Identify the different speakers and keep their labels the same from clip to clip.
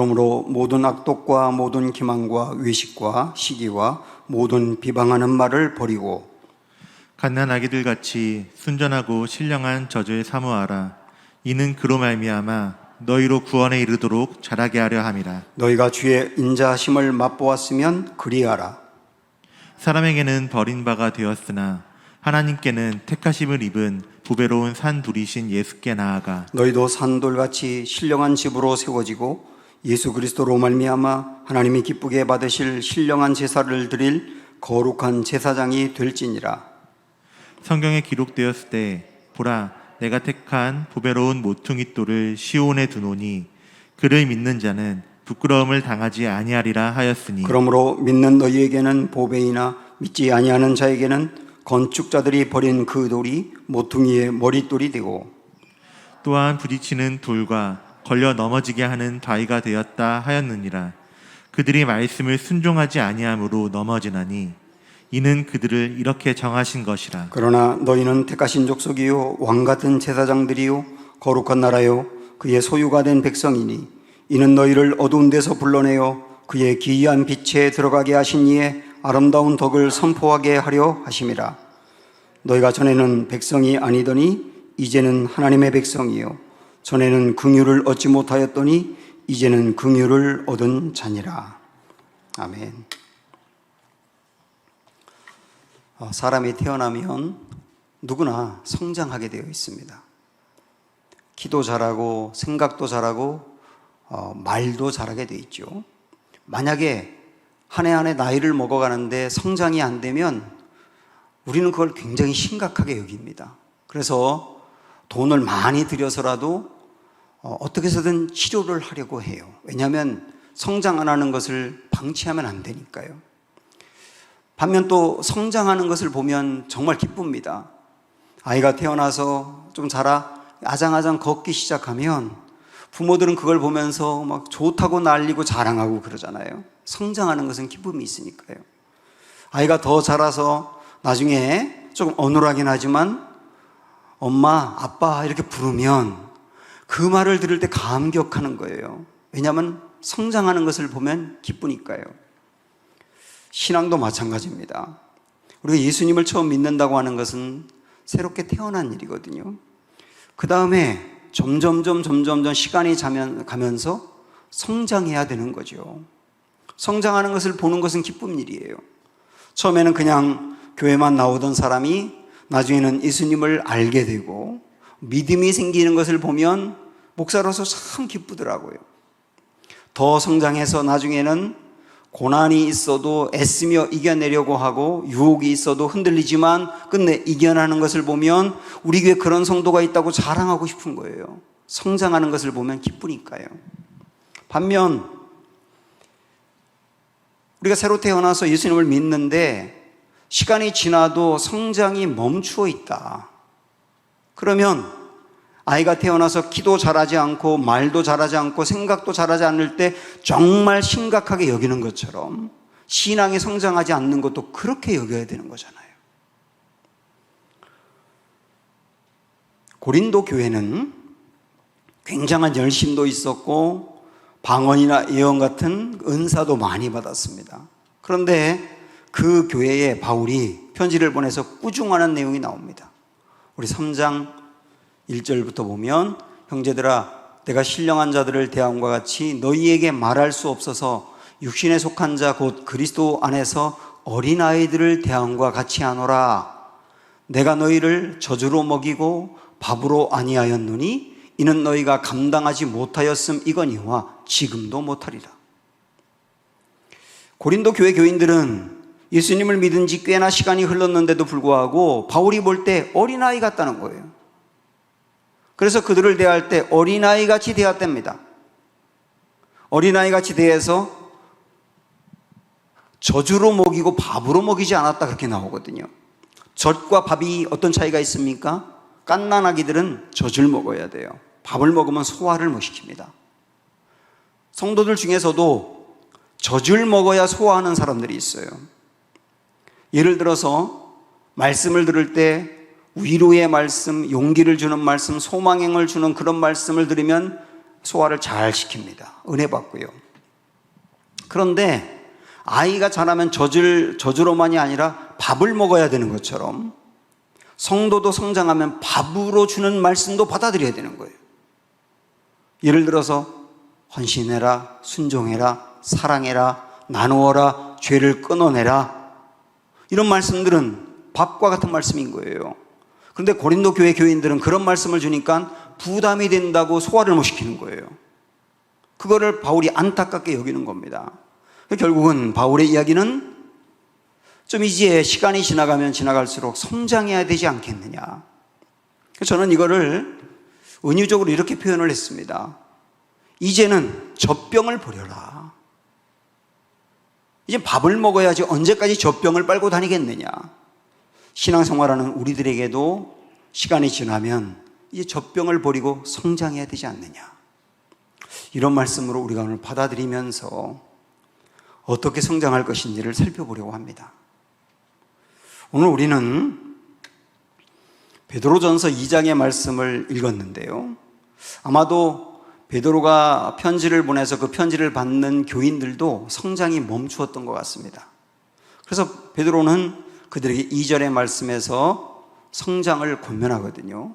Speaker 1: 그러므로 모든 악독과 모든 기만과 외식과 시기와 모든 비방하는 말을 버리고
Speaker 2: 갓난아기들 같이 순전하고 신령한 젖을 사모하라. 이는 그로 말미암아 너희로 구원에 이르도록 자라게 하려 함이라.
Speaker 1: 너희가 주의 인자하심을 맛보았으면 그리하라.
Speaker 2: 사람에게는 버린 바가 되었으나 하나님께는 택하심을 입은 보배로운 산돌이신 예수께 나아가
Speaker 1: 너희도 산돌같이 신령한 집으로 세워지고 예수 그리스도로 말미암아 하나님이 기쁘게 받으실 신령한 제사를 드릴 거룩한 제사장이 될지니라.
Speaker 2: 성경에 기록되었을 때 보라 내가 택한 보배로운 모퉁이 돌을 시온에 두노니 그를 믿는 자는 부끄러움을 당하지 아니하리라 하였으니
Speaker 1: 그러므로 믿는 너희에게는 보배이나 믿지 아니하는 자에게는 건축자들이 버린 그 돌이 모퉁이의 머릿돌이 되고
Speaker 2: 또한 부딪히는 돌과 걸려 넘어지게 하는 바위가 되었다 하였느니라. 그들이 말씀을 순종하지 아니함으로 넘어지나니 이는 그들을 이렇게 정하신 것이라.
Speaker 1: 그러나 너희는 택하신 족속이요 왕같은 제사장들이요 거룩한 나라요 그의 소유가 된 백성이니 이는 너희를 어두운 데서 불러내어 그의 기이한 빛에 들어가게 하신 이의 아름다운 덕을 선포하게 하려 하심이라. 너희가 전에는 백성이 아니더니 이제는 하나님의 백성이요 전에는 긍휼을 얻지 못하였더니 이제는 긍휼을 얻은 자니라. 아멘. 사람이 태어나면 누구나 성장하게 되어 있습니다. 키도 자라고 생각도 자라고 말도 자라게 되어 있죠. 만약에 한 해 한 해 나이를 먹어가는데 성장이 안 되면 우리는 그걸 굉장히 심각하게 여깁니다. 그래서 돈을 많이 들여서라도 어떻게 해서든 치료를 하려고 해요. 왜냐하면 성장 안 하는 것을 방치하면 안 되니까요. 반면 또 성장하는 것을 보면 정말 기쁩니다. 아이가 태어나서 좀 자라 아장아장 걷기 시작하면 부모들은 그걸 보면서 막 좋다고 난리고 자랑하고 그러잖아요. 성장하는 것은 기쁨이 있으니까요. 아이가 더 자라서 나중에 조금 어눌하긴 하지만 엄마, 아빠 이렇게 부르면 그 말을 들을 때 감격하는 거예요. 왜냐하면 성장하는 것을 보면 기쁘니까요. 신앙도 마찬가지입니다. 우리가 예수님을 처음 믿는다고 하는 것은 새롭게 태어난 일이거든요. 그 다음에 점점 시간이 가면서 성장해야 되는 거죠. 성장하는 것을 보는 것은 기쁜 일이에요. 처음에는 그냥 교회만 나오던 사람이 나중에는 예수님을 알게 되고 믿음이 생기는 것을 보면 목사로서 참 기쁘더라고요. 더 성장해서 나중에는 고난이 있어도 애쓰며 이겨내려고 하고 유혹이 있어도 흔들리지만 끝내 이겨나는 것을 보면 우리 교회에 그런 성도가 있다고 자랑하고 싶은 거예요. 성장하는 것을 보면 기쁘니까요. 반면 우리가 새로 태어나서 예수님을 믿는데 시간이 지나도 성장이 멈추어 있다. 그러면 아이가 태어나서 키도 자라지 않고 말도 자라지 않고 생각도 자라지 않을 때 정말 심각하게 여기는 것처럼 신앙이 성장하지 않는 것도 그렇게 여겨야 되는 거잖아요. 고린도 교회는 굉장한 열심도 있었고 방언이나 예언 같은 은사도 많이 받았습니다. 그런데 그 교회에 바울이 편지를 보내서 꾸중하는 내용이 나옵니다. 우리 3장 1절부터 보면 형제들아 내가 신령한 자들을 대함과 같이 너희에게 말할 수 없어서 육신에 속한 자 곧 그리스도 안에서 어린아이들을 대함과 같이 하노라. 내가 너희를 젖으로 먹이고 밥으로 아니하였노니 이는 너희가 감당하지 못하였음 이거니와 지금도 못하리라. 고린도 교회 교인들은 예수님을 믿은 지 꽤나 시간이 흘렀는데도 불구하고 바울이 볼 때 어린아이 같다는 거예요. 그래서 그들을 대할 때 어린아이 같이 대했답니다. 어린아이 같이 대해서 젖으로 먹이고 밥으로 먹이지 않았다 그렇게 나오거든요. 젖과 밥이 어떤 차이가 있습니까? 갓난아기들은 젖을 먹어야 돼요. 밥을 먹으면 소화를 못 시킵니다. 성도들 중에서도 젖을 먹어야 소화하는 사람들이 있어요. 예를 들어서 말씀을 들을 때 위로의 말씀, 용기를 주는 말씀, 소망행을 주는 그런 말씀을 들으면 소화를 잘 시킵니다. 은혜 받고요. 그런데 아이가 자라면 젖으로만이 아니라 밥을 먹어야 되는 것처럼 성도도 성장하면 밥으로 주는 말씀도 받아들여야 되는 거예요. 예를 들어서 헌신해라, 순종해라, 사랑해라, 나누어라, 죄를 끊어내라, 이런 말씀들은 밥과 같은 말씀인 거예요. 그런데 고린도 교회 교인들은 그런 말씀을 주니까 부담이 된다고 소화를 못 시키는 거예요. 그거를 바울이 안타깝게 여기는 겁니다. 결국은 바울의 이야기는 좀 이제 시간이 지나가면 지나갈수록 성장해야 되지 않겠느냐. 저는 이거를 은유적으로 이렇게 표현을 했습니다. 이제는 젖병을 버려라. 이제 밥을 먹어야지 언제까지 젖병을 빨고 다니겠느냐. 신앙생활하는 우리들에게도 시간이 지나면 이제 젖병을 버리고 성장해야 되지 않느냐. 이런 말씀으로 우리가 오늘 받아들이면서 어떻게 성장할 것인지를 살펴보려고 합니다. 오늘 우리는 베드로전서 2장의 말씀을 읽었는데요. 아마도 베드로가 편지를 보내서 그 편지를 받는 교인들도 성장이 멈추었던 것 같습니다. 그래서 베드로는 그들에게 2절의 말씀에서 성장을 권면하거든요.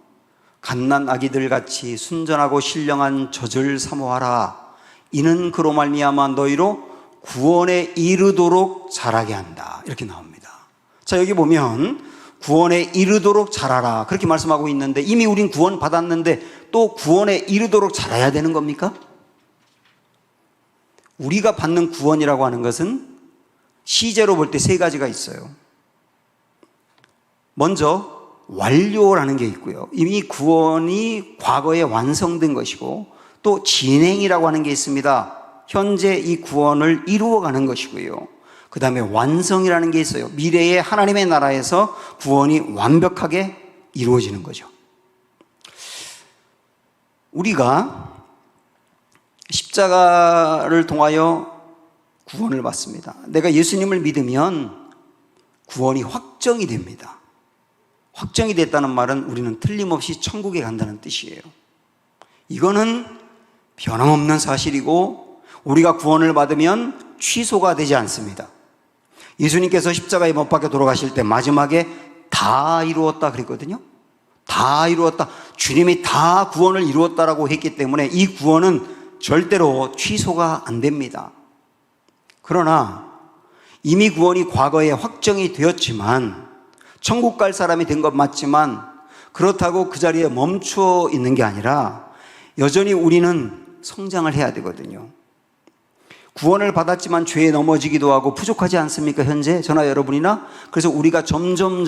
Speaker 1: 갓난 아기들 같이 순전하고 신령한 젖을 사모하라. 이는 그로 말미암아 너희로 구원에 이르도록 자라게 한다. 이렇게 나옵니다. 자, 여기 보면 구원에 이르도록 자라라 그렇게 말씀하고 있는데, 이미 우린 구원 받았는데 또 구원에 이르도록 자라야 되는 겁니까? 우리가 받는 구원이라고 하는 것은 시제로 볼 때 세 가지가 있어요. 먼저 완료라는 게 있고요. 이미 구원이 과거에 완성된 것이고, 또 진행이라고 하는 게 있습니다. 현재 이 구원을 이루어가는 것이고요. 그 다음에 완성이라는 게 있어요. 미래의 하나님의 나라에서 구원이 완벽하게 이루어지는 거죠. 우리가 십자가를 통하여 구원을 받습니다. 내가 예수님을 믿으면 구원이 확정이 됩니다. 확정이 됐다는 말은 우리는 틀림없이 천국에 간다는 뜻이에요. 이거는 변함없는 사실이고, 우리가 구원을 받으면 취소가 되지 않습니다. 예수님께서 십자가에 못 박혀 돌아가실 때 마지막에 다 이루었다 그랬거든요. 다 이루었다. 주님이 다 구원을 이루었다라고 했기 때문에 이 구원은 절대로 취소가 안 됩니다. 그러나 이미 구원이 과거에 확정이 되었지만, 천국 갈 사람이 된 건 맞지만 그렇다고 그 자리에 멈추어 있는 게 아니라 여전히 우리는 성장을 해야 되거든요. 구원을 받았지만 죄에 넘어지기도 하고 부족하지 않습니까? 현재 저나 여러분이나. 그래서 우리가 점점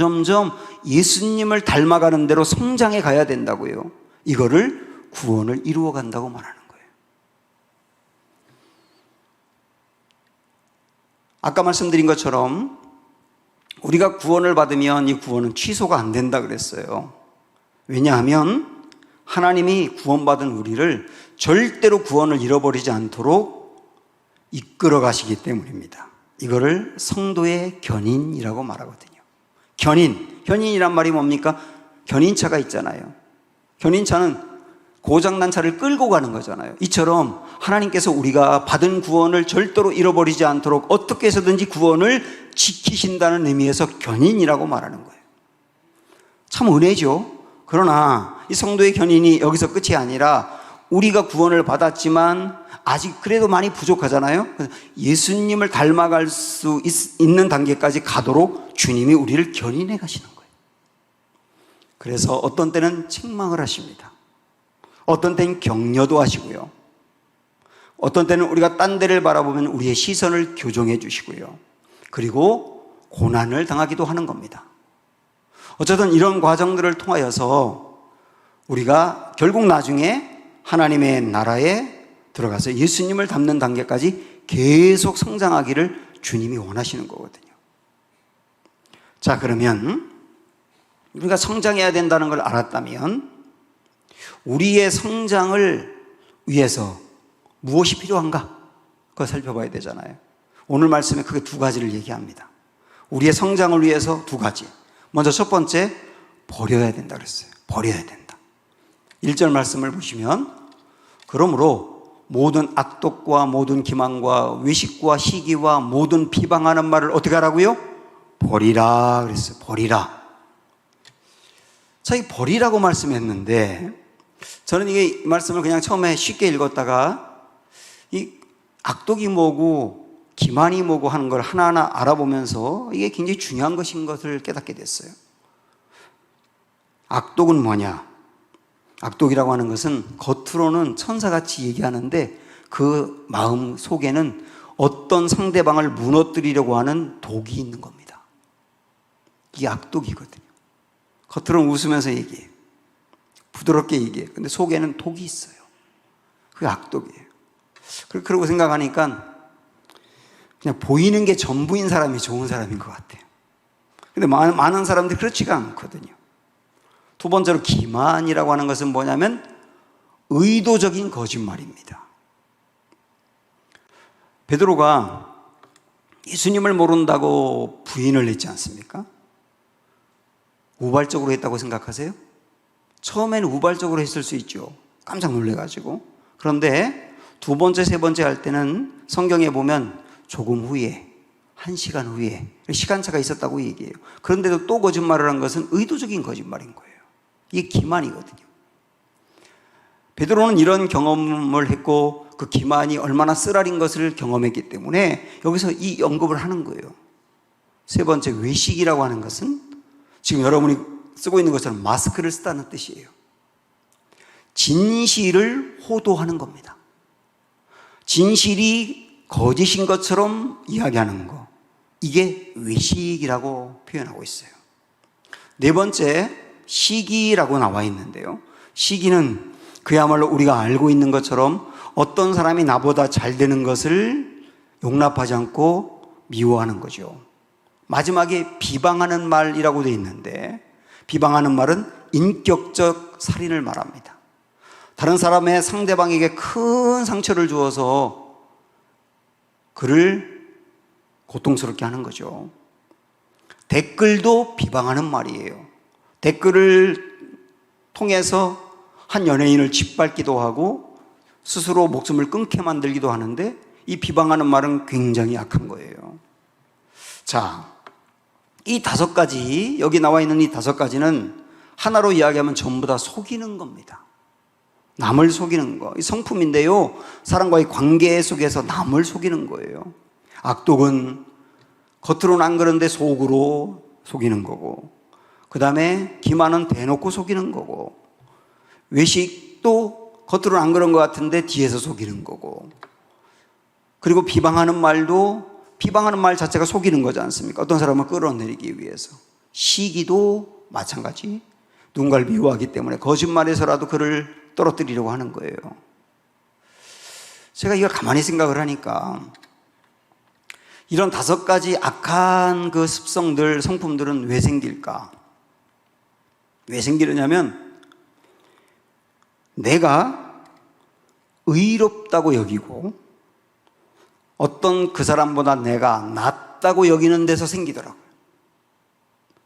Speaker 1: 예수님을 닮아가는 대로 성장해 가야 된다고요. 이거를 구원을 이루어 간다고 말하는 거예요. 아까 말씀드린 것처럼 우리가 구원을 받으면 이 구원은 취소가 안 된다 그랬어요. 왜냐하면 하나님이 구원받은 우리를 절대로 구원을 잃어버리지 않도록 이끌어 가시기 때문입니다. 이거를 성도의 견인이라고 말하거든요. 견인이란 말이 뭡니까? 견인차가 있잖아요. 견인차는 고장난 차를 끌고 가는 거잖아요. 이처럼 하나님께서 우리가 받은 구원을 절대로 잃어버리지 않도록 어떻게 해서든지 구원을 지키신다는 의미에서 견인이라고 말하는 거예요. 참 은혜죠. 그러나 이 성도의 견인이 여기서 끝이 아니라 우리가 구원을 받았지만 아직 그래도 많이 부족하잖아요. 예수님을 닮아갈 수 있는 단계까지 가도록 주님이 우리를 견인해 가시는 거예요. 그래서 어떤 때는 책망을 하십니다. 어떤 때는 격려도 하시고요. 어떤 때는 우리가 딴 데를 바라보면 우리의 시선을 교정해 주시고요. 그리고 고난을 당하기도 하는 겁니다. 어쨌든 이런 과정들을 통하여서 우리가 결국 나중에 하나님의 나라에 들어가서 예수님을 닮는 단계까지 계속 성장하기를 주님이 원하시는 거거든요. 자, 그러면 우리가 성장해야 된다는 걸 알았다면 우리의 성장을 위해서 무엇이 필요한가? 그걸 살펴봐야 되잖아요. 오늘 말씀에 크게 두 가지를 얘기합니다. 우리의 성장을 위해서 두 가지. 먼저 첫 번째, 버려야 된다 그랬어요. 버려야 된다. 1절 말씀을 보시면 그러므로 모든 악독과 모든 기만과 외식과 시기와 모든 비방하는 말을 어떻게 하라고요? 버리라 그랬어요. 버리라. 자, 이 버리라고 말씀했는데 저는 이 말씀을 그냥 처음에 쉽게 읽었다가 이 악독이 뭐고 기만이 뭐고 하는 걸 하나하나 알아보면서 이게 굉장히 중요한 것인 것을 깨닫게 됐어요. 악독은 뭐냐? 악독이라고 하는 것은 겉으로는 천사같이 얘기하는데 그 마음 속에는 어떤 상대방을 무너뜨리려고 하는 독이 있는 겁니다. 이게 악독이거든요. 겉으로는 웃으면서 얘기해요. 부드럽게 얘기해요. 근데 속에는 독이 있어요. 그게 악독이에요. 그러고 생각하니까 그냥 보이는 게 전부인 사람이 좋은 사람인 것 같아요. 근데 많은 사람들이 그렇지가 않거든요. 두 번째로 기만이라고 하는 것은 뭐냐면 의도적인 거짓말입니다. 베드로가 예수님을 모른다고 부인을 했지 않습니까? 우발적으로 했다고 생각하세요? 처음에는 우발적으로 했을 수 있죠. 깜짝 놀래가지고. 그런데 두 번째, 세 번째 할 때는 성경에 보면 조금 후에, 1시간 후에 시간차가 있었다고 얘기해요. 그런데도 또 거짓말을 한 것은 의도적인 거짓말인 거예요. 이게 기만이거든요. 베드로는 이런 경험을 했고 그 기만이 얼마나 쓰라린 것을 경험했기 때문에 여기서 이 언급을 하는 거예요. 세 번째, 외식이라고 하는 것은 지금 여러분이 쓰고 있는 것처럼 마스크를 쓰다는 뜻이에요. 진실을 호도하는 겁니다. 진실이 거짓인 것처럼 이야기하는 거, 이게 외식이라고 표현하고 있어요. 네 번째, 시기라고 나와 있는데요. 시기는 그야말로 우리가 알고 있는 것처럼 어떤 사람이 나보다 잘 되는 것을 용납하지 않고 미워하는 거죠. 마지막에 비방하는 말이라고 되어 있는데 비방하는 말은 인격적 살인을 말합니다. 다른 사람의 상대방에게 큰 상처를 주어서 그를 고통스럽게 하는 거죠. 댓글도 비방하는 말이에요. 댓글을 통해서 한 연예인을 짓밟기도 하고 스스로 목숨을 끊게 만들기도 하는데 이 비방하는 말은 굉장히 약한 거예요. 자, 이 5가지, 여기 나와 있는 이 5가지는 하나로 이야기하면 전부 다 속이는 겁니다. 남을 속이는 거. 이 성품인데요. 사람과의 관계 속에서 남을 속이는 거예요. 악독은 겉으로는 안 그런데 속으로 속이는 거고, 그 다음에 기만은 대놓고 속이는 거고, 외식도 겉으로는 안 그런 것 같은데 뒤에서 속이는 거고, 그리고 비방하는 말도 비방하는 말 자체가 속이는 거지 않습니까? 어떤 사람을 끌어내리기 위해서. 시기도 마찬가지. 누군가를 미워하기 때문에 거짓말에서라도 그를 떨어뜨리려고 하는 거예요. 제가 이걸 가만히 생각을 하니까 이런 5가지 악한 그 습성들, 성품들은 왜 생길까? 왜 생기느냐면 내가 의롭다고 여기고 어떤 그 사람보다 내가 낫다고 여기는 데서 생기더라고요.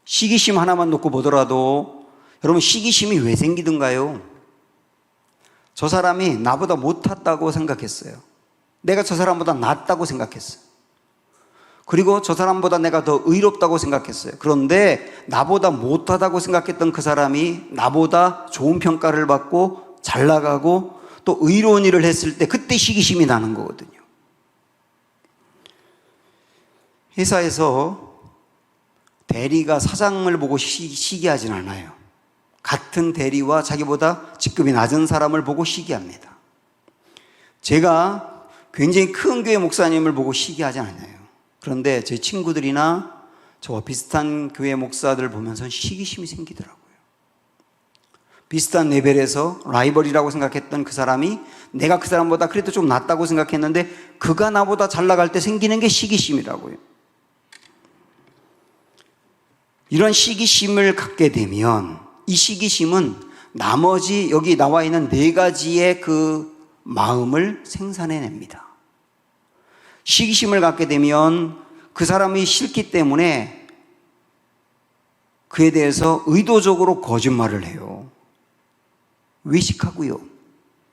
Speaker 1: 시기심 하나만 놓고 보더라도 여러분, 시기심이 왜 생기던가요? 저 사람이 나보다 못했다고 생각했어요. 내가 저 사람보다 낫다고 생각했어요. 그리고 저 사람보다 내가 더 의롭다고 생각했어요. 그런데 나보다 못하다고 생각했던 그 사람이 나보다 좋은 평가를 받고 잘 나가고 또 의로운 일을 했을 때 그때 시기심이 나는 거거든요. 회사에서 대리가 사장을 보고 시기하진 않아요. 같은 대리와 자기보다 직급이 낮은 사람을 보고 시기합니다. 제가 굉장히 큰 교회 목사님을 보고 시기하지 않아요. 그런데 제 친구들이나 저와 비슷한 교회 목사들 보면서 시기심이 생기더라고요. 비슷한 레벨에서 라이벌이라고 생각했던 그 사람이 내가 그 사람보다 그래도 좀 낫다고 생각했는데 그가 나보다 잘 나갈 때 생기는 게 시기심이라고요. 이런 시기심을 갖게 되면 이 시기심은 나머지 여기 나와 있는 4가지의 그 마음을 생산해냅니다. 시기심을 갖게 되면 그 사람이 싫기 때문에 그에 대해서 의도적으로 거짓말을 해요. 외식하고요.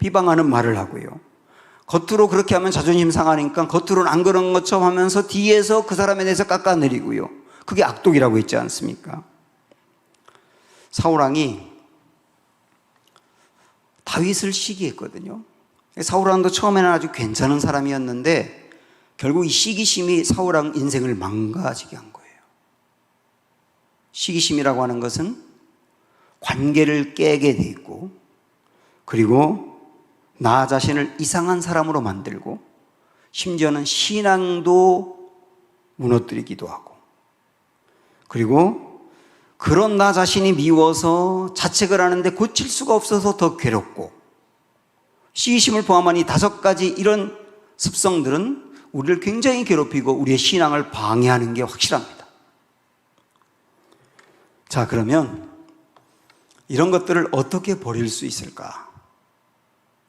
Speaker 1: 비방하는 말을 하고요. 겉으로 그렇게 하면 자존심 상하니까 겉으로는 안 그런 것처럼 하면서 뒤에서 그 사람에 대해서 깎아내리고요. 그게 악독이라고 했지 않습니까? 사울왕이 다윗을 시기했거든요. 사울왕도 처음에는 아주 괜찮은 사람이었는데 결국 이 시기심이 사울왕 인생을 망가지게 한 거예요. 시기심이라고 하는 것은 관계를 깨게 돼 있고, 그리고 나 자신을 이상한 사람으로 만들고, 심지어는 신앙도 무너뜨리기도 하고, 그리고 그런 나 자신이 미워서 자책을 하는데 고칠 수가 없어서 더 괴롭고, 시기심을 포함한 이 5가지 이런 습성들은 우리를 굉장히 괴롭히고 우리의 신앙을 방해하는 게 확실합니다. 자, 그러면 이런 것들을 어떻게 버릴 수 있을까?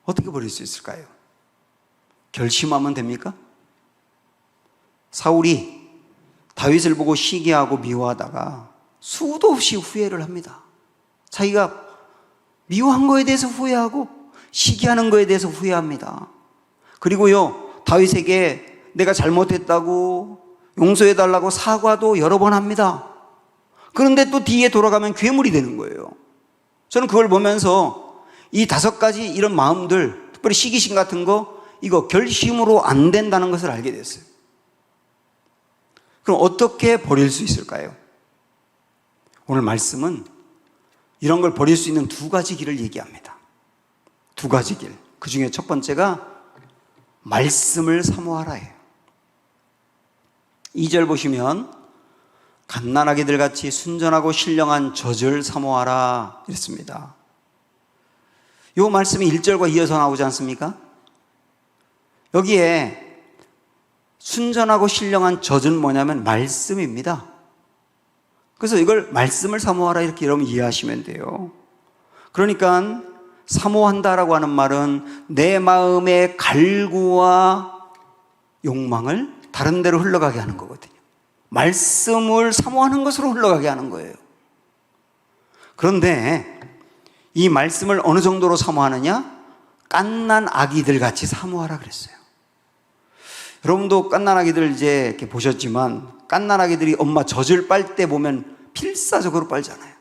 Speaker 1: 어떻게 버릴 수 있을까요? 결심하면 됩니까? 사울이 다윗을 보고 시기하고 미워하다가 수도 없이 후회를 합니다. 자기가 미워한 거에 대해서 후회하고 시기하는 거에 대해서 후회합니다. 그리고요, 다윗에게 내가 잘못했다고 용서해달라고 사과도 여러 번 합니다. 그런데 또 뒤에 돌아가면 괴물이 되는 거예요. 저는 그걸 보면서 이 5가지 이런 마음들, 특별히 시기심 같은 거, 이거 결심으로 안 된다는 것을 알게 됐어요. 그럼 어떻게 버릴 수 있을까요? 오늘 말씀은 이런 걸 버릴 수 있는 2가지 길을 얘기합니다. 2가지 길. 그 중에 첫 번째가 말씀을 사모하라예요. 2절 보시면 갓난아기들 같이 순전하고 신령한 젖을 사모하라 이랬습니다. 이 말씀이 1절과 이어서 나오지 않습니까? 여기에 순전하고 신령한 젖은 뭐냐면 말씀입니다. 그래서 이걸 말씀을 사모하라 이렇게 여러분 이해하시면 돼요. 그러니까 사모한다라고 하는 말은 내 마음의 갈구와 욕망을 다른 데로 흘러가게 하는 거거든요. 말씀을 사모하는 것으로 흘러가게 하는 거예요. 그런데 이 말씀을 어느 정도로 사모하느냐? 갓난 아기들 같이 사모하라 그랬어요. 여러분도 갓난 아기들 이제 이렇게 보셨지만, 갓난 아기들이 엄마 젖을 빨 때 보면 필사적으로 빨잖아요.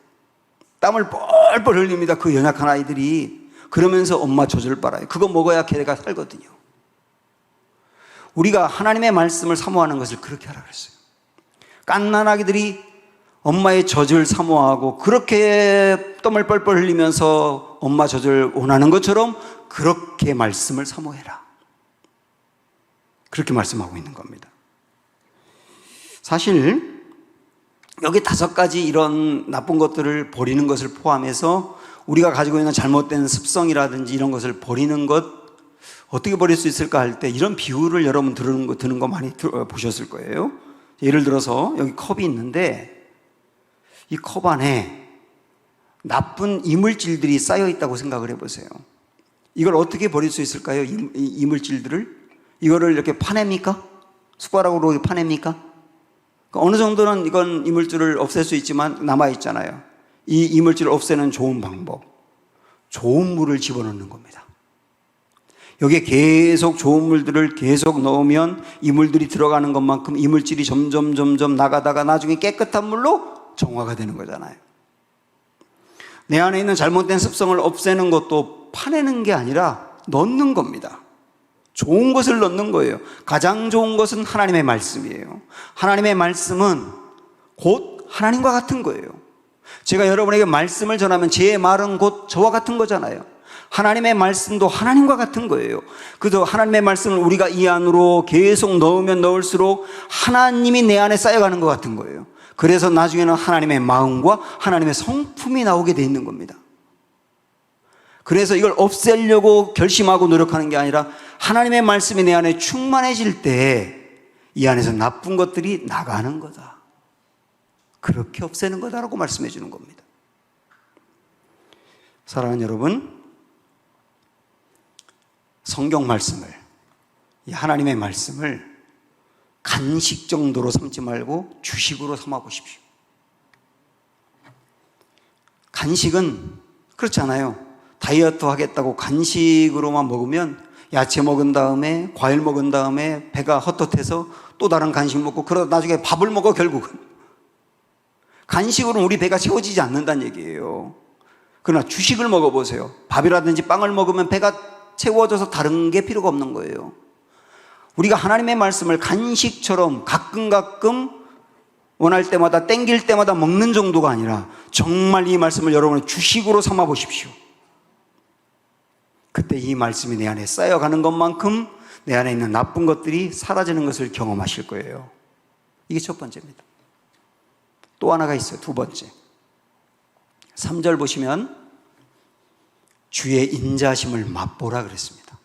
Speaker 1: 땀을 뻘뻘 흘립니다. 그 연약한 아이들이. 그러면서 엄마 젖을 빨아요. 그거 먹어야 걔가 살거든요. 우리가 하나님의 말씀을 사모하는 것을 그렇게 하라 그랬어요. 갓난 아기들이 엄마의 젖을 사모하고 그렇게 땀을 뻘뻘 흘리면서 엄마 젖을 원하는 것처럼 그렇게 말씀을 사모해라. 그렇게 말씀하고 있는 겁니다. 사실 여기 5가지 이런 나쁜 것들을 버리는 것을 포함해서 우리가 가지고 있는 잘못된 습성이라든지 이런 것을 버리는 것, 어떻게 버릴 수 있을까 할 때 이런 비유를 여러분 드는 거 많이 보셨을 거예요. 예를 들어서 여기 컵이 있는데 이 컵 안에 나쁜 이물질들이 쌓여 있다고 생각을 해보세요. 이걸 어떻게 버릴 수 있을까요? 이물질들을? 이거를 이렇게 파냅니까? 숟가락으로 파냅니까? 어느 정도는 이건 이물질을 없앨 수 있지만 남아있잖아요. 이 이물질을 없애는 좋은 방법, 좋은 물을 집어넣는 겁니다. 여기에 계속 좋은 물들을 계속 넣으면 이물들이 들어가는 것만큼 이물질이 점점 나가다가 나중에 깨끗한 물로 정화가 되는 거잖아요. 내 안에 있는 잘못된 습성을 없애는 것도 파내는 게 아니라 넣는 겁니다. 좋은 것을 넣는 거예요. 가장 좋은 것은 하나님의 말씀이에요. 하나님의 말씀은 곧 하나님과 같은 거예요. 제가 여러분에게 말씀을 전하면 제 말은 곧 저와 같은 거잖아요. 하나님의 말씀도 하나님과 같은 거예요. 그래서 하나님의 말씀을 우리가 이 안으로 계속 넣으면 넣을수록 하나님이 내 안에 쌓여가는 것 같은 거예요. 그래서 나중에는 하나님의 마음과 하나님의 성품이 나오게 돼 있는 겁니다. 그래서 이걸 없애려고 결심하고 노력하는 게 아니라 하나님의 말씀이 내 안에 충만해질 때 이 안에서 나쁜 것들이 나가는 거다. 그렇게 없애는 거다라고 말씀해 주는 겁니다. 사랑하는 여러분, 성경 말씀을, 이 하나님의 말씀을 간식 정도로 삼지 말고 주식으로 삼아 보십시오. 간식은 그렇지 않아요. 다이어트 하겠다고 간식으로만 먹으면 야채 먹은 다음에 과일 먹은 다음에 배가 헛헛해서 또 다른 간식 먹고 그러다 나중에 밥을 먹어. 결국은 간식으로는 우리 배가 채워지지 않는다는 얘기예요. 그러나 주식을 먹어보세요. 밥이라든지 빵을 먹으면 배가 채워져서 다른 게 필요가 없는 거예요. 우리가 하나님의 말씀을 간식처럼 가끔 원할 때마다 땡길 때마다 먹는 정도가 아니라 정말 이 말씀을 여러분의 주식으로 삼아 보십시오. 그때 이 말씀이 내 안에 쌓여가는 것만큼 내 안에 있는 나쁜 것들이 사라지는 것을 경험하실 거예요. 이게 첫 번째입니다. 또 하나가 있어요. 두 번째. 3절 보시면 주의 인자하심을 맛보라 그랬습니다.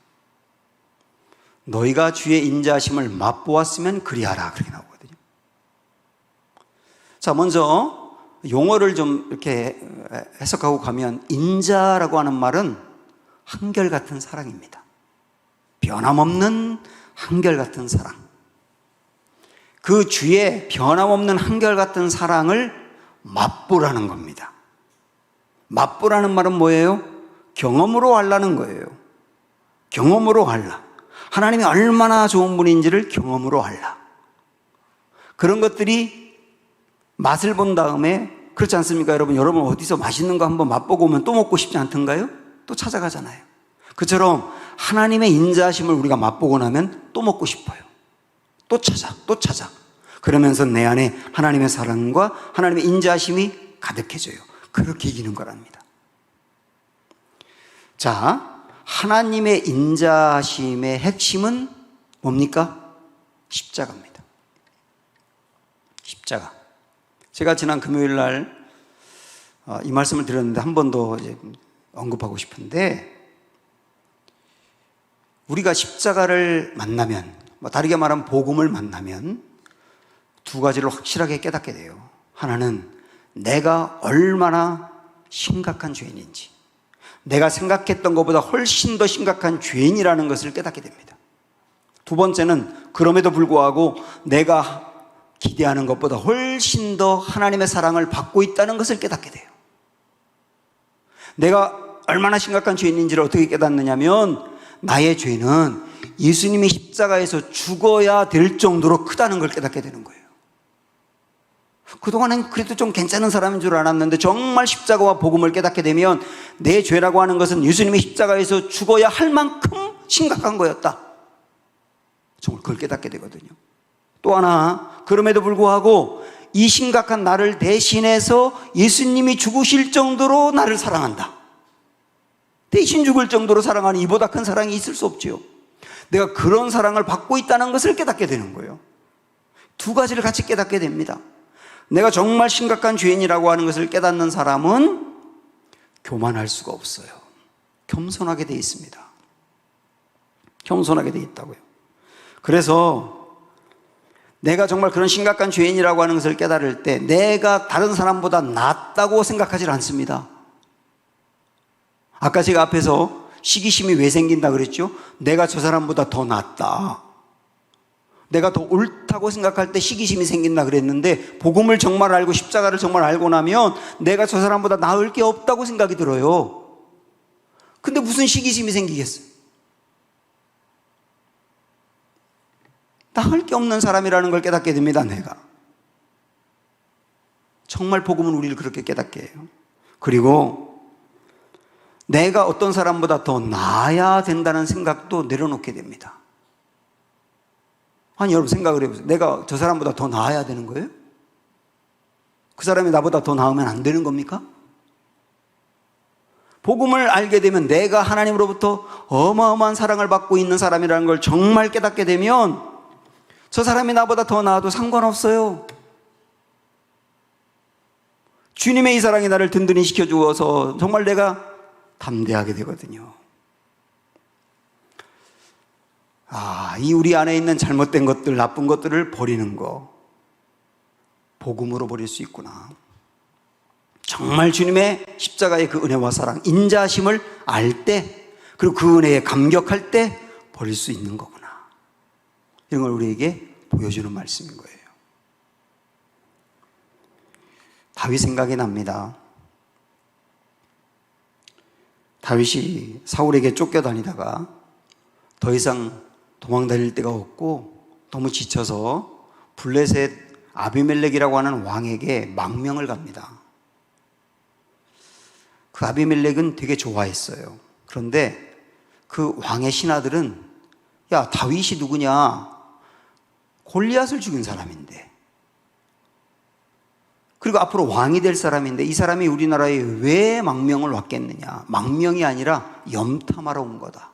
Speaker 1: 너희가 주의 인자하심을 맛보았으면 그리하라 그렇게 나오거든요. 자, 먼저 용어를 좀 이렇게 해석하고 가면 인자라고 하는 말은 한결같은 사랑입니다. 변함없는 한결같은 사랑. 그 주의 변함없는 한결같은 사랑을 맛보라는 겁니다. 맛보라는 말은 뭐예요? 경험으로 알라는 거예요. 경험으로 알라. 하나님이 얼마나 좋은 분인지를 경험으로 알라. 그런 것들이 맛을 본 다음에, 그렇지 않습니까? 여러분 어디서 맛있는 거 한번 맛보고 오면 또 먹고 싶지 않던가요? 또 찾아가잖아요. 그처럼 하나님의 인자하심을 우리가 맛보고 나면 또 먹고 싶어요. 또 찾아. 그러면서 내 안에 하나님의 사랑과 하나님의 인자하심이 가득해져요. 그렇게 이기는 거랍니다. 자, 하나님의 인자하심의 핵심은 뭡니까? 십자가입니다. 십자가. 제가 지난 금요일 날 이 말씀을 드렸는데 한 번 더 언급하고 싶은데, 우리가 십자가를 만나면, 다르게 말하면 복음을 만나면 두 가지를 확실하게 깨닫게 돼요. 하나는 내가 얼마나 심각한 죄인인지, 내가 생각했던 것보다 훨씬 더 심각한 죄인이라는 것을 깨닫게 됩니다. 두 번째는 그럼에도 불구하고 내가 기대하는 것보다 훨씬 더 하나님의 사랑을 받고 있다는 것을 깨닫게 돼요. 내가 얼마나 심각한 죄인인지를 어떻게 깨닫느냐면, 나의 죄는 예수님이 십자가에서 죽어야 될 정도로 크다는 걸 깨닫게 되는 거예요. 그동안은 그래도 좀 괜찮은 사람인 줄 알았는데 정말 십자가와 복음을 깨닫게 되면 내 죄라고 하는 것은 예수님이 십자가에서 죽어야 할 만큼 심각한 거였다. 정말 그걸 깨닫게 되거든요. 또 하나, 그럼에도 불구하고 이 심각한 나를 대신해서 예수님이 죽으실 정도로 나를 사랑한다. 대신 죽을 정도로 사랑하는 이보다 큰 사랑이 있을 수 없지요. 내가 그런 사랑을 받고 있다는 것을 깨닫게 되는 거예요. 두 가지를 같이 깨닫게 됩니다. 내가 정말 심각한 죄인이라고 하는 것을 깨닫는 사람은 교만할 수가 없어요. 겸손하게 돼 있습니다. 겸손하게 돼 있다고요. 그래서 내가 정말 그런 심각한 죄인이라고 하는 것을 깨달을 때 내가 다른 사람보다 낫다고 생각하지 않습니다. 아까 제가 앞에서 시기심이 왜 생긴다 그랬죠? 내가 저 사람보다 더 낫다, 내가 더 옳다고 생각할 때 시기심이 생긴다 그랬는데, 복음을 정말 알고 십자가를 정말 알고 나면 내가 저 사람보다 나을 게 없다고 생각이 들어요. 근데 무슨 시기심이 생기겠어요? 나을 게 없는 사람이라는 걸 깨닫게 됩니다. 내가 정말 복음은 우리를 그렇게 깨닫게 해요. 그리고 내가 어떤 사람보다 더 나아야 된다는 생각도 내려놓게 됩니다. 아니, 여러분 생각을 해보세요. 내가 저 사람보다 더 나아야 되는 거예요? 그 사람이 나보다 더 나으면 안 되는 겁니까? 복음을 알게 되면 내가 하나님으로부터 어마어마한 사랑을 받고 있는 사람이라는 걸 정말 깨닫게 되면 저 사람이 나보다 더 나아도 상관없어요. 주님의 이 사랑이 나를 든든히 시켜주어서 정말 내가 담대하게 되거든요. 이 우리 안에 있는 잘못된 것들, 나쁜 것들을 버리는 거, 복음으로 버릴 수 있구나. 정말 주님의 십자가의 그 은혜와 사랑, 인자하심을 알 때, 그리고 그 은혜에 감격할 때 버릴 수 있는 거구나. 이런 걸 우리에게 보여주는 말씀인 거예요. 다윗 생각이 납니다. 다윗이 사울에게 쫓겨다니다가 더 이상 도망 다닐 데가 없고 너무 지쳐서 블레셋 아비멜렉이라고 하는 왕에게 망명을 갑니다. 그 아비멜렉은 되게 좋아했어요. 그런데 그 왕의 신하들은 야, 다윗이 누구냐? 골리앗을 죽인 사람인데, 그리고 앞으로 왕이 될 사람인데 이 사람이 우리나라에 왜 망명을 왔겠느냐? 망명이 아니라 염탐하러 온 거다.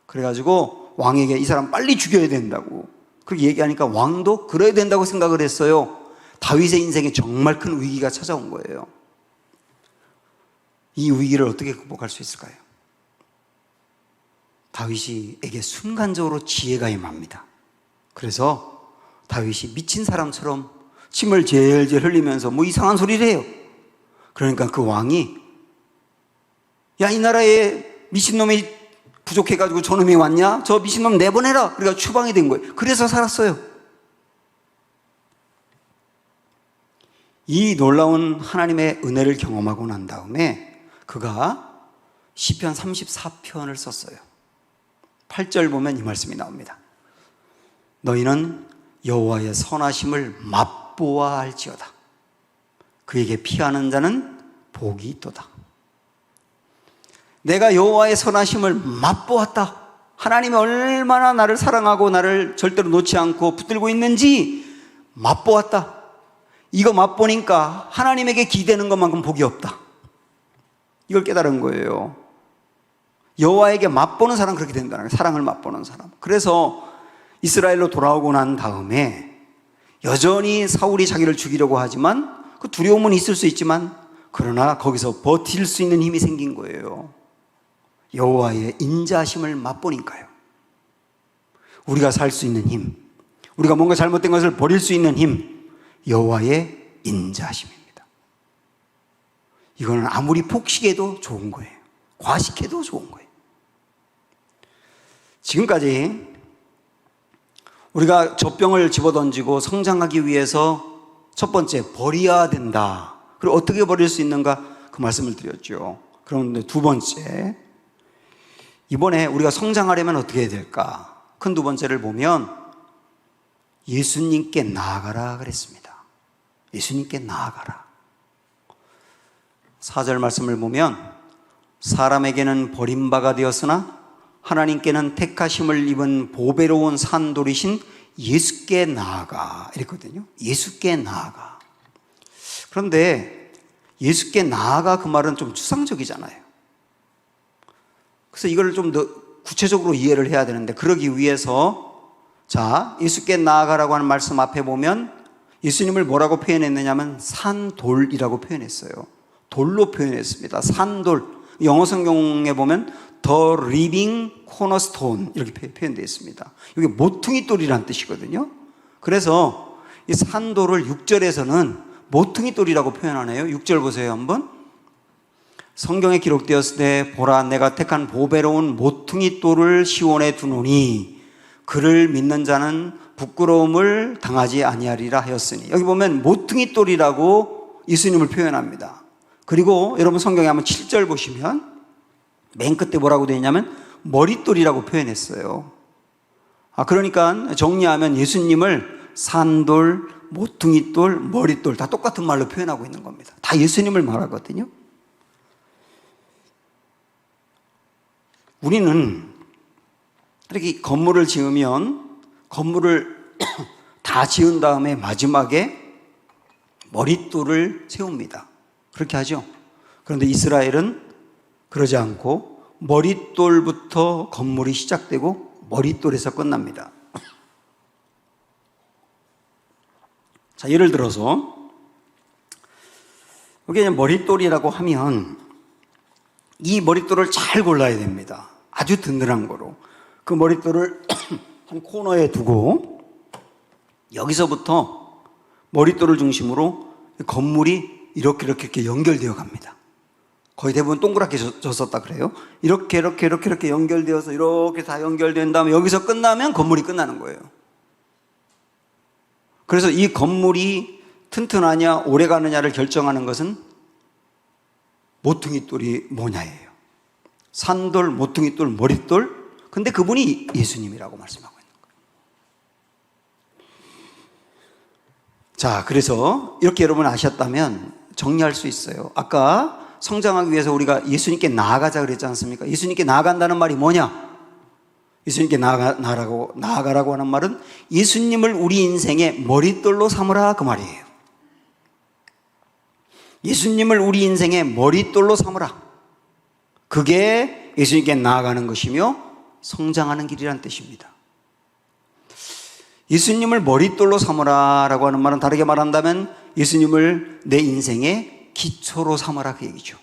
Speaker 1: 그래가지고 왕에게 이 사람 빨리 죽여야 된다고 그렇게 얘기하니까 왕도 그래야 된다고 생각을 했어요. 다윗의 인생에 정말 큰 위기가 찾아온 거예요. 이 위기를 어떻게 극복할 수 있을까요? 다윗에게 순간적으로 지혜가 임합니다. 그래서 다윗이 미친 사람처럼 침을 제일제일 흘리면서 뭐 이상한 소리를 해요. 그러니까 그 왕이 야, 이 나라에 미친놈이 부족해가지고 저놈이 왔냐? 저 미친놈 내보내라. 그러니까 추방이 된 거예요. 그래서 살았어요. 이 놀라운 하나님의 은혜를 경험하고 난 다음에 그가 시편 34편을 썼어요. 8절 보면 이 말씀이 나옵니다. 너희는 여호와의 선하심을 맛보아 알지어다. 그에게 피하는 자는 복이 있도다. 내가 여호와의 선하심을 맛보았다. 하나님이 얼마나 나를 사랑하고 나를 절대로 놓지 않고 붙들고 있는지 맛보았다. 이거 맛보니까 하나님에게 기대는 것만큼 복이 없다. 이걸 깨달은 거예요. 여호와에게 맛보는 사람 그렇게 된다는 거예요. 사랑을 맛보는 사람. 그래서 이스라엘로 돌아오고 난 다음에 여전히 사울이 자기를 죽이려고 하지만 그 두려움은 있을 수 있지만 그러나 거기서 버틸 수 있는 힘이 생긴 거예요. 여호와의 인자하심을 맛보니까요. 우리가 살 수 있는 힘, 우리가 뭔가 잘못된 것을 버릴 수 있는 힘, 여호와의 인자하심입니다. 이거는 아무리 폭식해도 좋은 거예요. 과식해도 좋은 거예요. 지금까지 우리가 젖병을 집어던지고 성장하기 위해서 첫 번째 버려야 된다. 그리고 어떻게 버릴 수 있는가 그 말씀을 드렸죠. 그런데 두 번째, 이번에 우리가 성장하려면 어떻게 해야 될까? 큰 두 번째를 보면 예수님께 나아가라 그랬습니다. 예수님께 나아가라. 4절 말씀을 보면 사람에게는 버림바가 되었으나 하나님께는 택하심을 입은 보배로운 산돌이신 예수께 나아가 이랬거든요. 예수께 나아가. 그런데 예수께 나아가 그 말은 좀 추상적이잖아요. 그래서 이걸 좀 더 구체적으로 이해를 해야 되는데 그러기 위해서 자, 예수께 나아가라고 하는 말씀 앞에 보면 예수님을 뭐라고 표현했느냐면 산돌이라고 표현했어요. 돌로 표현했습니다. 산돌. 영어 성경에 보면 The Living Cornerstone 이렇게 표현되어 있습니다. 이게 모퉁이 돌이라는 뜻이거든요. 그래서 이 산돌을 6절에서는 모퉁이 돌이라고 표현하네요. 6절 보세요 한번. 성경에 기록되었을 때 보라 내가 택한 보배로운 모퉁이 돌을 시온에 두노니 그를 믿는 자는 부끄러움을 당하지 아니하리라 하였으니 여기 보면 모퉁이 돌이라고 예수님을 표현합니다. 그리고 여러분 성경에 한번 7절 보시면 맨 끝에 뭐라고 되어 있냐면 머릿돌이라고 표현했어요. 그러니까 정리하면 예수님을 산돌, 모퉁이돌, 머릿돌 다 똑같은 말로 표현하고 있는 겁니다. 다 예수님을 말하거든요. 우리는 이렇게 건물을 지으면 건물을 다 지은 다음에 마지막에 머릿돌을 세웁니다. 그렇게 하죠. 그런데 이스라엘은 그러지 않고 머릿돌부터 건물이 시작되고 머릿돌에서 끝납니다. 자, 예를 들어서 여기 머릿돌이라고 하면 이 머릿돌을 잘 골라야 됩니다. 아주 든든한 거로. 그 머릿돌을 한 코너에 두고 여기서부터 머릿돌을 중심으로 건물이 이렇게 연결되어 갑니다. 거의 대부분 동그랗게 졌었다 그래요. 이렇게 연결되어서 이렇게 다 연결된 다음에 여기서 끝나면 건물이 끝나는 거예요. 그래서 이 건물이 튼튼하냐 오래 가느냐를 결정하는 것은 모퉁이 돌이 뭐냐예요. 산돌, 모퉁이돌, 머릿돌. 근데 그분이 예수님이라고 말씀하고 있는 거예요. 자, 그래서 이렇게 여러분 아셨다면 정리할 수 있어요. 아까 성장하기 위해서 우리가 예수님께 나아가자 그랬지 않습니까? 예수님께 나아간다는 말이 뭐냐? 예수님께 나아가라고 하는 말은 예수님을 우리 인생의 머릿돌로 삼으라 그 말이에요. 예수님을 우리 인생의 머릿돌로 삼으라. 그게 예수님께 나아가는 것이며 성장하는 길이란 뜻입니다. 예수님을 머릿돌로 삼으라라고 하는 말은 다르게 말한다면 예수님을 내 인생의 기초로 삼으라 그 얘기죠.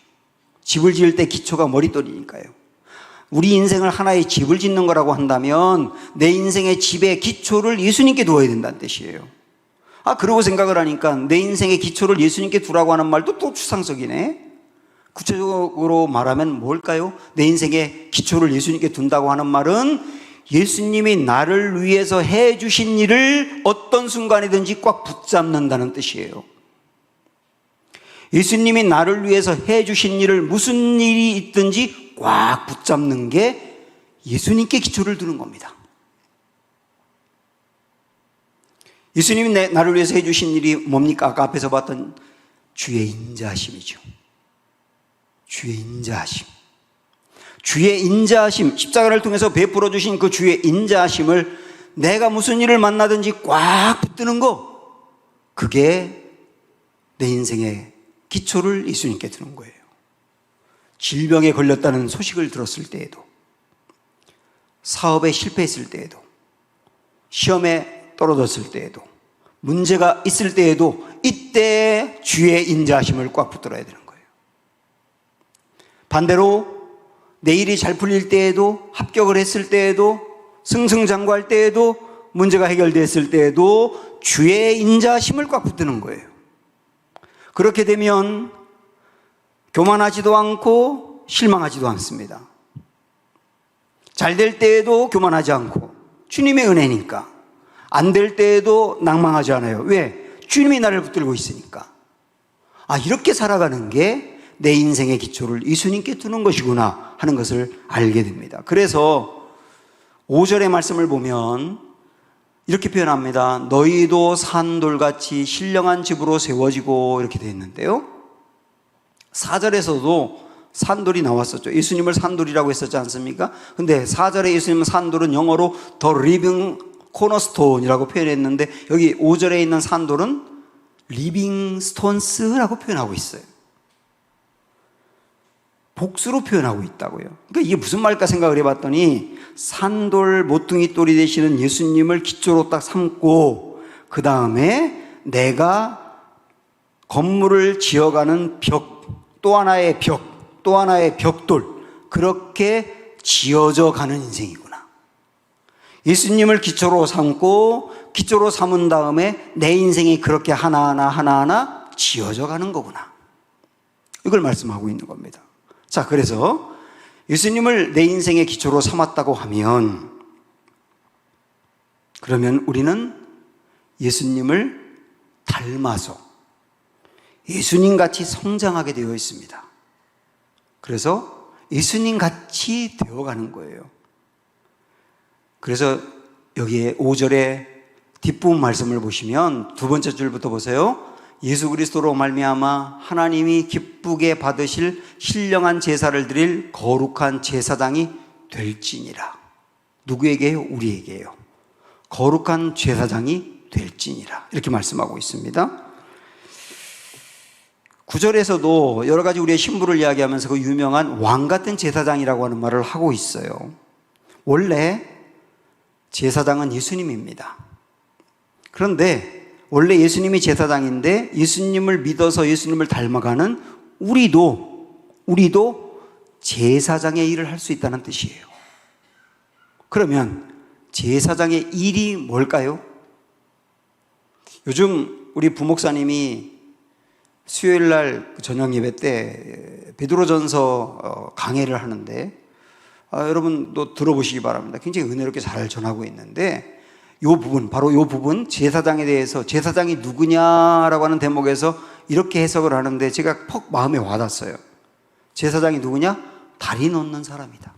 Speaker 1: 집을 지을 때 기초가 머릿돌이니까요. 우리 인생을 하나의 집을 짓는 거라고 한다면 내 인생의 집의 기초를 예수님께 두어야 된다는 뜻이에요. 그러고 생각을 하니까 내 인생의 기초를 예수님께 두라고 하는 말도 또 추상적이네. 구체적으로 말하면 뭘까요? 내 인생의 기초를 예수님께 둔다고 하는 말은 예수님이 나를 위해서 해주신 일을 어떤 순간이든지 꽉 붙잡는다는 뜻이에요. 예수님이 나를 위해서 해주신 일을 무슨 일이 있든지 꽉 붙잡는 게 예수님께 기초를 두는 겁니다. 예수님이 나를 위해서 해주신 일이 뭡니까? 아까 앞에서 봤던 주의 인자하심이죠. 주의 인자하심. 주의 인자하심, 십자가를 통해서 베풀어 주신 그 주의 인자하심을 내가 무슨 일을 만나든지 꽉 붙드는 거, 그게 내 인생의 기초를 예수님께 두는 거예요. 질병에 걸렸다는 소식을 들었을 때에도, 사업에 실패했을 때에도, 시험에 떨어졌을 때에도, 문제가 있을 때에도 이때 주의 인자하심을 꽉 붙들어야 되는 거예요. 반대로 내 일이 잘 풀릴 때에도, 합격을 했을 때에도, 승승장구할 때에도, 문제가 해결됐을 때에도 주의 인자심을 꽉 붙드는 거예요. 그렇게 되면 교만하지도 않고 실망하지도 않습니다. 잘 될 때에도 교만하지 않고 주님의 은혜니까, 안 될 때에도 낭망하지 않아요. 왜? 주님이 나를 붙들고 있으니까. 이렇게 살아가는 게 내 인생의 기초를 예수님께 두는 것이구나 하는 것을 알게 됩니다. 그래서 5절의 말씀을 보면 이렇게 표현합니다. 너희도 산돌같이 신령한 집으로 세워지고, 이렇게 되어 있는데요, 4절에서도 산돌이 나왔었죠. 예수님을 산돌이라고 했었지 않습니까? 근데 4절에 예수님 산돌은 영어로 The Living Cornerstone이라고 표현했는데, 여기 5절에 있는 산돌은 Living Stones라고 표현하고 있어요. 복수로 표현하고 있다고요. 그러니까 이게 무슨 말일까 생각을 해봤더니, 산돌, 모퉁이돌이 되시는 예수님을 기초로 딱 삼고, 그 다음에 내가 건물을 지어가는 벽, 또 하나의 벽, 또 하나의 벽돌, 그렇게 지어져 가는 인생이구나. 예수님을 기초로 삼고, 기초로 삼은 다음에 내 인생이 그렇게 하나하나 지어져 가는 거구나. 이걸 말씀하고 있는 겁니다. 자, 그래서 예수님을 내 인생의 기초로 삼았다고 하면, 그러면 우리는 예수님을 닮아서 예수님같이 성장하게 되어 있습니다. 그래서 예수님같이 되어가는 거예요. 그래서 여기에 5절의 뒷부분 말씀을 보시면 두 번째 줄부터 보세요. 예수 그리스도로 말미암아 하나님이 기쁘게 받으실 신령한 제사를 드릴 거룩한 제사장이 될지니라. 누구에게요? 우리에게요. 거룩한 제사장이 될지니라. 이렇게 말씀하고 있습니다. 9절에서도 여러 가지 우리의 신부를 이야기하면서 그 유명한 왕 같은 제사장이라고 하는 말을 하고 있어요. 원래 제사장은 예수님입니다. 그런데 원래 예수님이 제사장인데 예수님을 믿어서 예수님을 닮아가는 우리도 제사장의 일을 할 수 있다는 뜻이에요. 그러면 제사장의 일이 뭘까요? 요즘 우리 부목사님이 수요일날 저녁 예배 때 베드로전서 강해를 하는데, 여러분도 들어보시기 바랍니다. 굉장히 은혜롭게 잘 전하고 있는데, 바로 요 부분, 제사장에 대해서, 제사장이 누구냐라고 하는 대목에서 이렇게 해석을 하는데 제가 퍽 마음에 와닿았어요. 제사장이 누구냐? 다리 놓는 사람이다.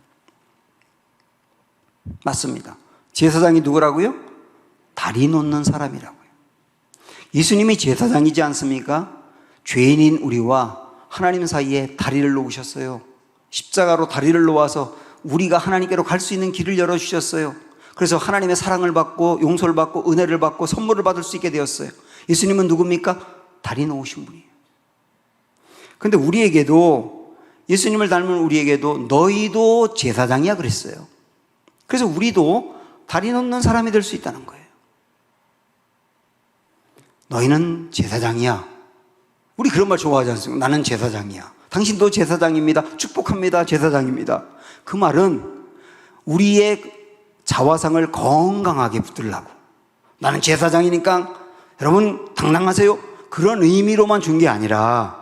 Speaker 1: 맞습니다. 제사장이 누구라고요? 다리 놓는 사람이라고요. 예수님이 제사장이지 않습니까? 죄인인 우리와 하나님 사이에 다리를 놓으셨어요. 십자가로 다리를 놓아서 우리가 하나님께로 갈 수 있는 길을 열어주셨어요. 그래서 하나님의 사랑을 받고 용서를 받고 은혜를 받고 선물을 받을 수 있게 되었어요. 예수님은 누굽니까? 다리 놓으신 분이에요. 그런데 우리에게도, 예수님을 닮은 우리에게도 너희도 제사장이야 그랬어요. 그래서 우리도 다리 놓는 사람이 될 수 있다는 거예요. 너희는 제사장이야. 우리 그런 말 좋아하지 않습니까? 나는 제사장이야. 당신도 제사장입니다. 축복합니다. 제사장입니다. 그 말은 우리의 자화상을 건강하게 붙들라고, 나는 제사장이니까 여러분 당당하세요, 그런 의미로만 준 게 아니라,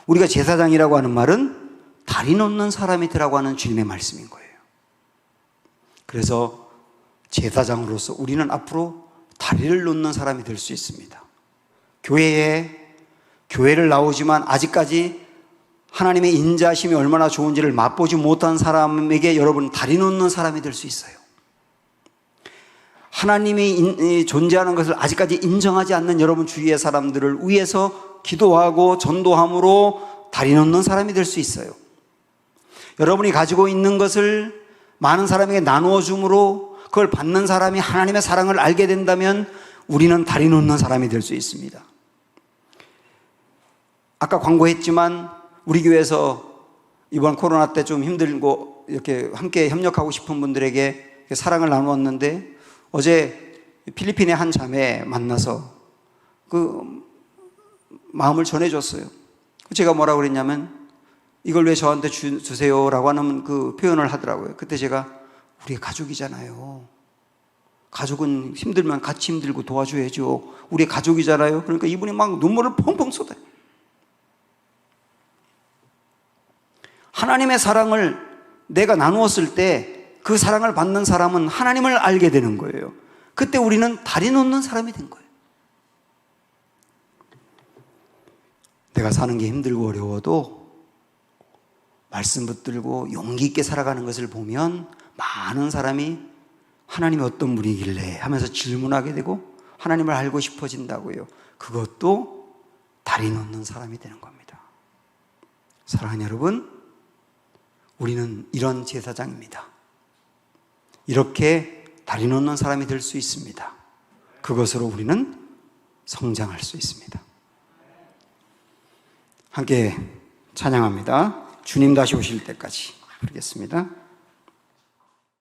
Speaker 1: 우리가 제사장이라고 하는 말은 다리 놓는 사람이 되라고 하는 주님의 말씀인 거예요. 그래서 제사장으로서 우리는 앞으로 다리를 놓는 사람이 될 수 있습니다. 교회를 나오지만 아직까지 하나님의 인자심이 얼마나 좋은지를 맛보지 못한 사람에게 여러분 다리 놓는 사람이 될 수 있어요. 하나님이 존재하는 것을 아직까지 인정하지 않는 여러분 주위의 사람들을 위해서 기도하고 전도함으로 다리 놓는 사람이 될 수 있어요. 여러분이 가지고 있는 것을 많은 사람에게 나누어 줌으로 그걸 받는 사람이 하나님의 사랑을 알게 된다면 우리는 다리 놓는 사람이 될 수 있습니다. 아까 광고했지만 우리 교회에서 이번 코로나 때 좀 힘들고 이렇게 함께 협력하고 싶은 분들에게 사랑을 나누었는데, 어제 필리핀의 한 자매 만나서 그 마음을 전해줬어요. 제가 뭐라고 그랬냐면, 이걸 왜 저한테 주세요라고 하는 그 표현을 하더라고요. 그때 제가, 우리 가족이잖아요. 가족은 힘들면 같이 힘들고 도와줘야죠. 우리 가족이잖아요. 그러니까 이분이 막 눈물을 펑펑 쏟아요. 하나님의 사랑을 내가 나누었을 때 그 사랑을 받는 사람은 하나님을 알게 되는 거예요. 그때 우리는 다리 놓는 사람이 된 거예요. 내가 사는 게 힘들고 어려워도 말씀 붙들고 용기 있게 살아가는 것을 보면 많은 사람이 하나님이 어떤 분이길래 하면서 질문하게 되고 하나님을 알고 싶어진다고요. 그것도 다리 놓는 사람이 되는 겁니다. 사랑하는 여러분, 우리는 이런 제사장입니다. 이렇게 다리 놓는 사람이 될 수 있습니다. 그것으로 우리는 성장할 수 있습니다. 함께 찬양합니다. 주님 다시 오실 때까지 부르겠습니다.